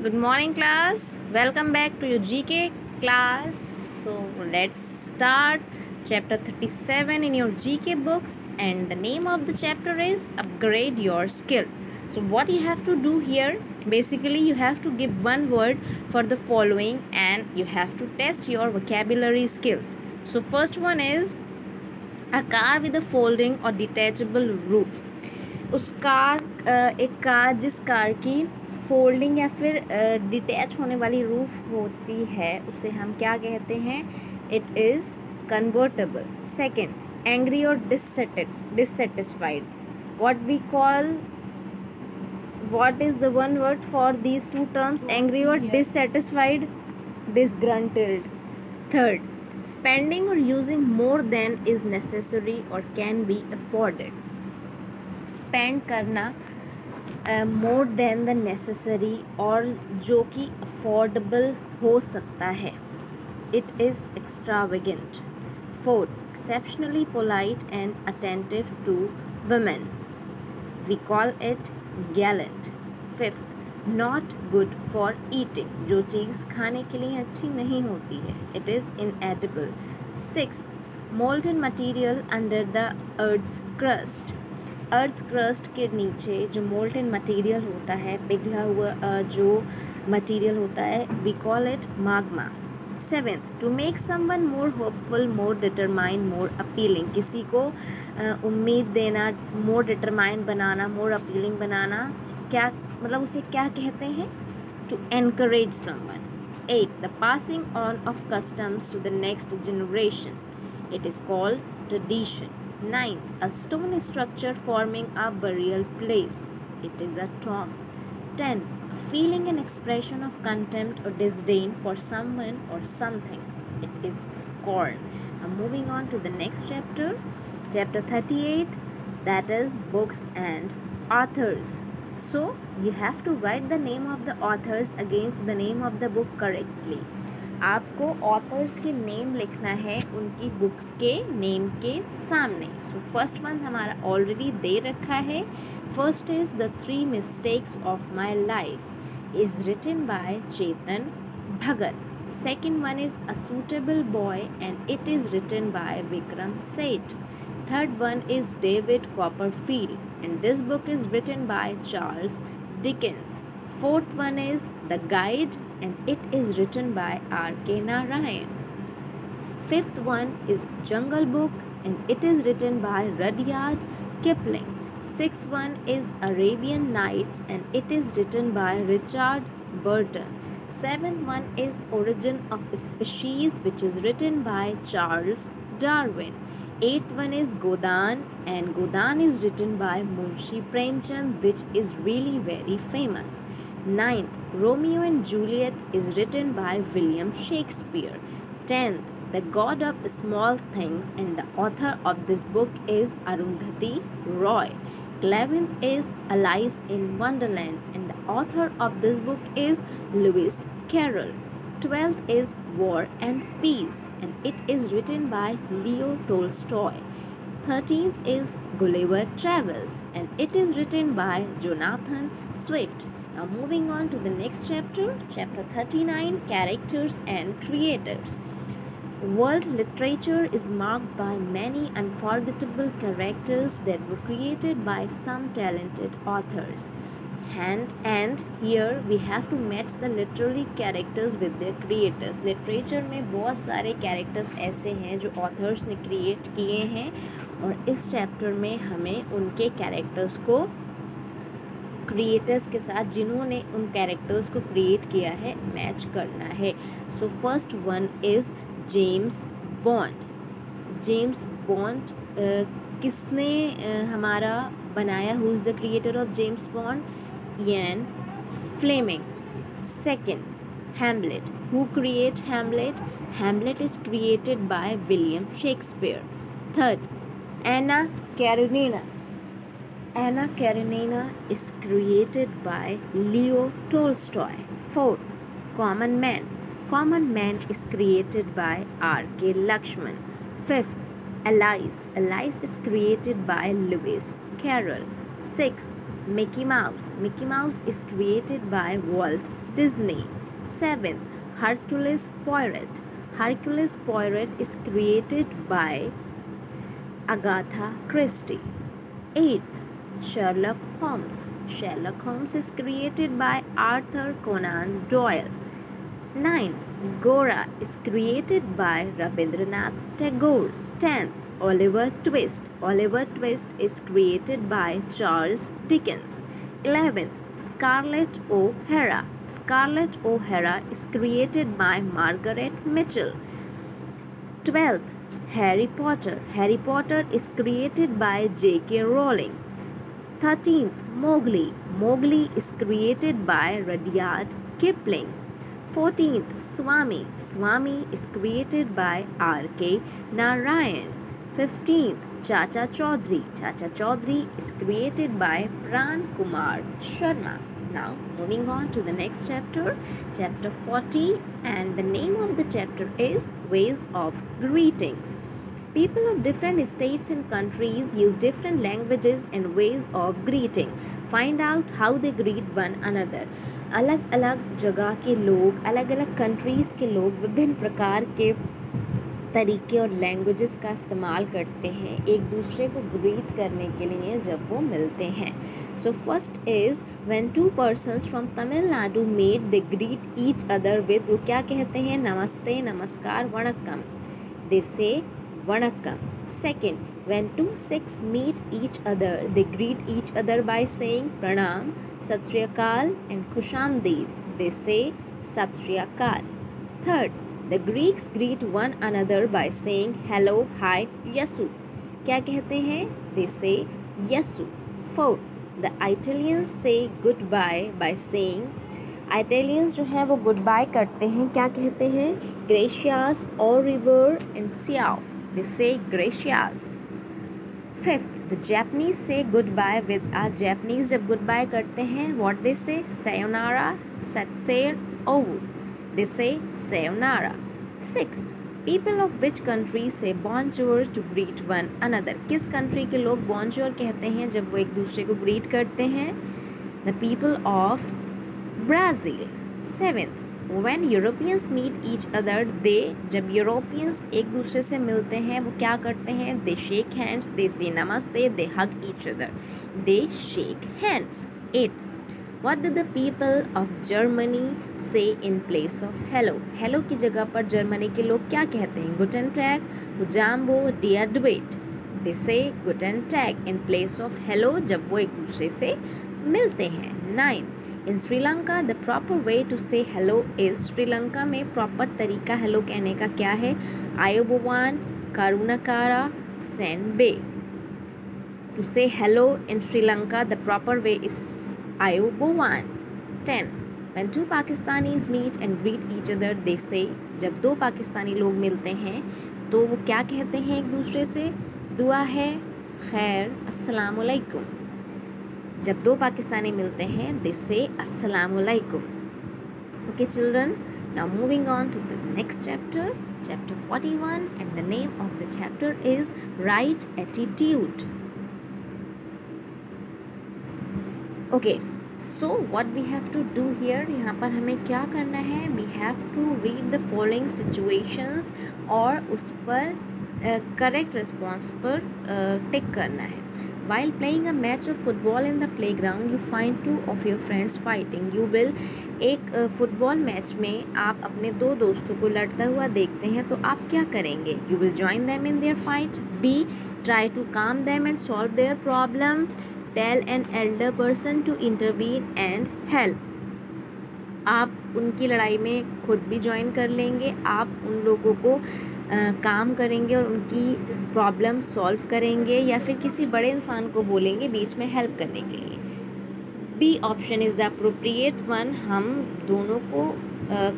Good morning, class. Welcome back to your GK class. So, let's start chapter 37 in your GK books, and the name of the chapter is Upgrade Your Skill. So, what you have to do here, basically, you have to give one word for the following and you have to test your vocabulary skills. So, first one is a car with a folding or detachable roof. उस एक car जिस car की folding या फिर detach होने वाली roof होती है उसे हम क्या कहते हैं? It is convertible. Second, angry और dissatisfied. what is the one word for these two terms? Angry or dissatisfied? Disgruntled. Third, spending or using more than is necessary or can be afforded. Spend करना more than the necessary और जो कि affordable हो सकता है. It is extravagant. Fourth, exceptionally polite and attentive to women. We call it gallant. Fifth, not good for eating. जो चीज़ खाने के लिए अच्छी नहीं होती है. It is inedible. Sixth, molten material under the earth's crust. Earth crust के नीचे जो मोल्टन मटेरियल होता है, पिघला हुआ जो मटेरियल होता है, we call it magma. Seventh, to make someone more hopeful, more determined, more appealing. किसी को उम्मीद देना, मोर डिटरमाइंड बनाना, मोर अपीलिंग बनाना, क्या मतलब उसे क्या कहते हैं? To encourage someone. Eight, the passing on of customs to the next generation. It is called tradition. 9. A stone structure forming a burial place. It is a tomb. 10. A feeling and expression of contempt or disdain for someone or something. It is scorn. Now moving on to the next chapter. Chapter 38. That is books and authors. So you have to write the name of the authors against the name of the book correctly. आपको authors के name लिखना है उनकी books के name के सामने. So first one हमारा already दे रखा है. First is the 3 mistakes of my life. Is written by Chetan Bhagat. Second one is a suitable boy and it is written by Vikram Seth. Third one is David Copperfield and this book is written by Charles Dickens. Fourth one is The Guide and it is written by R.K. Narayan. Fifth one is Jungle Book and it is written by Rudyard Kipling. Sixth one is Arabian Nights and it is written by Richard Burton. Seventh one is Origin of Species which is written by Charles Darwin. Eighth one is Godan and Godan is written by Munshi Premchand which is really very famous. Ninth, Romeo and Juliet is written by William Shakespeare. 10th, The God of Small Things and the author of this book is Arundhati Roy. 11th is Alice in Wonderland and the author of this book is Lewis Carroll. 12th is War and Peace and it is written by Leo Tolstoy. 13th is Gulliver Travels and it is written by Jonathan Swift. Now moving on to the next chapter, chapter 39, Characters and Creators. World literature is marked by many unforgettable characters that were created by some talented authors. And here we have to match the literary characters with their creators. Literature में बहुत सारे characters ऐसे हैं जो authors ने create किए हैं और इस chapter में हमें उनके characters को क्रिएटर्स के साथ जिन्होंने उन कैरेक्टर्स को क्रिएट किया है मैच करना है. So first one is James Bond. James Bond किसने हमारा बनाया? Who is the creator of James Bond? Ian Fleming. Second, Hamlet. Who create Hamlet? Hamlet is created by William Shakespeare. Third, Anna Karenina. Anna Karenina is created by Leo Tolstoy. Fourth, Common Man. Common Man is created by R.K. Lakshman. Fifth, Alice. Alice is created by Lewis Carroll. Sixth, Mickey Mouse. Mickey Mouse is created by Walt Disney. 7th, Hercules Poirot. Hercules Poirot is created by Agatha Christie. 8th, Sherlock Holmes. Sherlock Holmes is created by Arthur Conan Doyle. 9th, Gora is created by Rabindranath Tagore. 10th, Oliver Twist. Oliver Twist is created by Charles Dickens. 11th, Scarlett O'Hara. Scarlett O'Hara is created by Margaret Mitchell. 12th, Harry Potter. Harry Potter is created by J.K. Rowling. 13th, Mowgli. Mowgli is created by Rudyard Kipling. 14th, Swami. Swami is created by R.K. Narayan. 15th, Chacha Chaudhary. Chacha Chaudhary is created by Pran Kumar Sharma. Now, moving on to the next chapter, chapter 40, and the name of the chapter is Ways of Greetings. People of different states and countries use different languages and ways of greeting. Find out how they greet one another. अलग अलग जगह के लोग, अलग अलग countries के लोग विभिन्न प्रकार के तरीके और लैंग्वेजेस का इस्तेमाल करते हैं एक दूसरे को ग्रीट करने के लिए जब वो मिलते हैं. So first is when two persons from Tamil Nadu meet they greet each other with, वो क्या कहते हैं? Namaste, namaskar, vanakkam. They say vanakkam. Second, when two Sikhs meet each other they greet each other by saying pranam, Sat Shri अकाल एंड खुशामदीद. दे से सत श्री अकाल. Third, the Greeks greet one another by saying hello, hi, yasu. क्या कहते हैं? They say yasu. Fourth, the Italians say goodbye by saying, Italians जो है वो goodbye करते हैं, क्या कहते हैं? Gracias, au revoir and ciao. They say gracias. Fifth, the Japanese say goodbye with a Japanese जब goodbye करते हैं what they say? Sayonara, satser, owu. They say sayonara. Sixth, people of which country say bonjour to greet one another. किस country के लोग bonjour कहते हैं जब वो एक दूसरे को greet करते हैं? The people of Brazil. Seventh, when Europeans meet each other, they, जब Europeans एक दूसरे से मिलते हैं वो क्या करते हैं? They shake hands, they say namaste, they hug each other. They shake hands. Eighth, what do the people of Germany say in place of hello? Hello की जगह पर जर्मनी के लोग क्या कहते हैं? Guten Tag, Jambo, Dia Dweit. They say Guten Tag in place of hello जब वो एक दूसरे से मिलते हैं. 9. In Sri Lanka, the proper way to say hello is, Sri Lanka में proper तरीका hello कहने का क्या है? Ayubowan, Karunakara, Senbe. To say hello in Sri Lanka, the proper way is Ayubowan. 10. When two Pakistanis meet and greet each other, they say, जब दो पाकिस्तानी लोग मिलते हैं तो वो क्या कहते हैं एक दूसरे से? दुआ है, खैर, अस्सलामुअलैकुम. जब दो पाकिस्तानी मिलते हैं they say अस्सलामुअलैकुम. Okay children, now moving on to the next chapter, chapter 41, and the name of the chapter is Right Attitude. Okay, so what we have to do here, यहाँ पर हमें क्या करना है? We have to read the following situations और उस पर correct response पर टिक करना है. While playing a match of football in the playground, you find two of your friends fighting. You will, एक फुटबॉल मैच में आप अपने दो दोस्तों को लड़ता हुआ देखते हैं तो आप क्या करेंगे? You will join them in their fight. B, try to calm them and solve their problem. Tell an elder person to intervene and help. आप उनकी लड़ाई में खुद भी ज्वाइन कर लेंगे, आप उन लोगों को काम करेंगे और उनकी प्रॉब्लम सॉल्व करेंगे, या फिर किसी बड़े इंसान को बोलेंगे बीच में हेल्प करने के लिए. B option is the appropriate one. हम दोनों को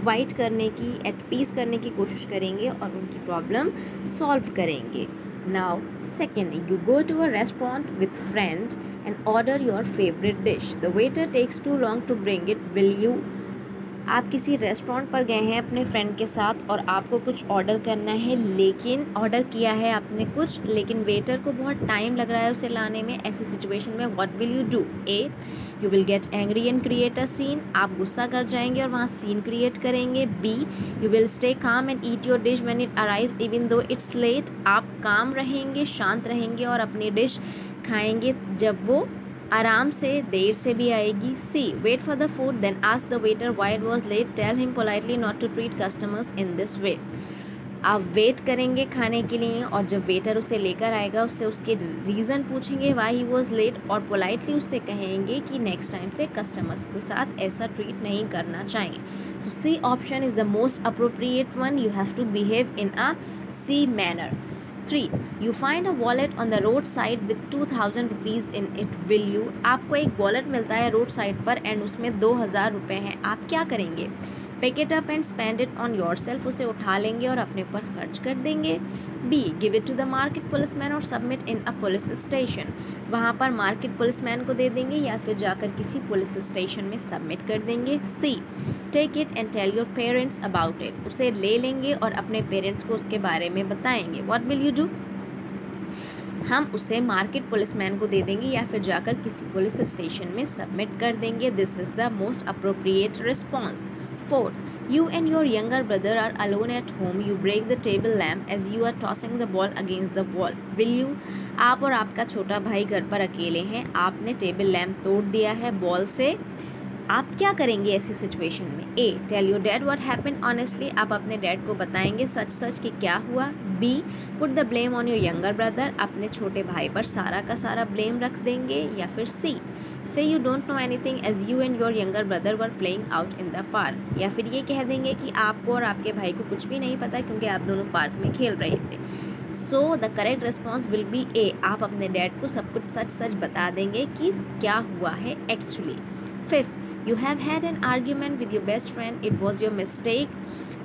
क्वाइट करने की, एट पीस करने की कोशिश करेंगे और उनकी प्रॉब्लम सॉल्व करेंगे. Now, second, you go to a restaurant with friends and order your favorite dish. The waiter takes too long to bring it. Will you आप किसी रेस्टोरेंट पर गए हैं अपने फ्रेंड के साथ और आपको कुछ ऑर्डर करना है, लेकिन ऑर्डर किया है आपने कुछ, लेकिन वेटर को बहुत टाइम लग रहा है उसे लाने में। ऐसी सिचुएशन में what will you do? A, you will get angry and create a scene, आप गुस्सा कर जाएंगे और वहाँ सीन क्रिएट करेंगे। B, you will stay calm and eat your dish when it arrives even though it's late, आप calm रहेंगे, शांत रहेंगे और अपनी डिश खाएंगे जब वो आराम से देर से भी आएगी। C, wait for the food then ask the waiter why it was late, tell him politely not to treat customers in this way. आप वेट करेंगे खाने के लिए और जब वेटर उसे लेकर आएगा उससे उसके रीज़न पूछेंगे व्हाई ही वाज लेट और पोलाइटली उससे कहेंगे कि नेक्स्ट टाइम से कस्टमर्स के साथ ऐसा ट्रीट नहीं करना चाहिए। So C option is the most appropriate one, you have to behave in a C manner. 3, you find a wallet on the road side with 2000 rupees in it, will you? आपको एक wallet मिलता है road side पर and उसमें 2000 रुपये हैं, आप क्या करेंगे? Pick it up and spend it on yourself, उसे उठा लेंगे और अपने पर खर्च कर देंगे। B, give it to the market policeman और submit in a police station, वहाँ पर मार्केट पुलिसमैन को दे देंगे या फिर जाकर किसी पुलिस स्टेशन में सबमिट कर देंगे। C, take it and tell your parents about it, उसे ले लेंगे और अपने पेरेंट्स को उसके बारे में बताएंगे। What will you do? हम उसे मार्केट पुलिसमैन को दे देंगे या फिर जाकर किसी पुलिस स्टेशन में सबमिट कर देंगे। This is the most appropriate response. 4, you and your younger brother are alone at home, you break the table lamp as you are tossing the ball against the wall, will you? आप और आपका छोटा भाई घर पर अकेले हैं, आपने टेबल लैम्प तोड़ दिया है बॉल से, आप क्या करेंगे ऐसी सिचुएशन में? A, tell your dad what happened honestly, आप अपने डैड को बताएंगे सच सच कि क्या हुआ। B, put the blame on your younger brother, अपने छोटे भाई पर सारा का सारा ब्लेम रख देंगे। या फिर C, say you don't know anything as you and your younger brother were playing out in the park, या फिर ये कह देंगे कि आपको और आपके भाई को कुछ भी नहीं पता क्योंकि आप दोनों पार्क में खेल रहे थे। So the correct response will be A, आप अपने डैड को सब कुछ सच सच बता देंगे कि क्या हुआ है actually. 5, you have had an argument with your best friend, it was your mistake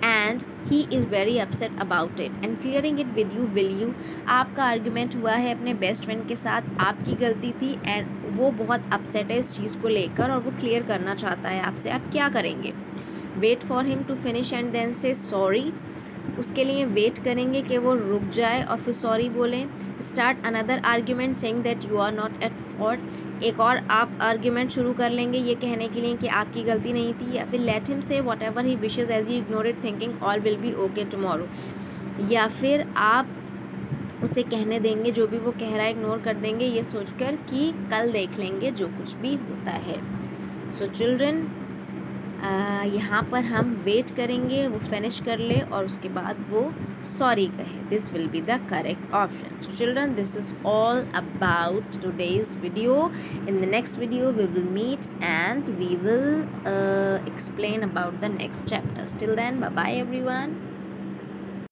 and he is very upset about it and clearing it with you, will you? आपका आर्ग्यूमेंट हुआ है अपने बेस्ट फ्रेंड के साथ, आपकी गलती थी and वो बहुत अपसेट है इस चीज़ को लेकर और वो क्लियर करना चाहता है आपसे, आप क्या करेंगे? Wait for him to finish and then say sorry, उसके लिए वेट करेंगे कि वो रुक जाए और फिर सॉरी बोलें। Start another argument saying that you are not at fault, एक और आप आर्ग्यूमेंट शुरू कर लेंगे ये कहने के लिए कि आपकी गलती नहीं थी। या फिर let him say whatever he wishes as you ignore it thinking all will be okay tomorrow, या फिर आप उसे कहने देंगे जो भी वो कह रहा है इग्नोर कर देंगे ये सोचकर कि कल देख लेंगे जो कुछ भी होता है। सो चिल्ड्रन, यहाँ पर हम वेट करेंगे वो फिनिश कर ले और उसके बाद वो सॉरी कहे, this will be the correct option. So children, this is all about today's video. In the next video we will meet and we will explain about the next chapters. Till then, bye bye everyone.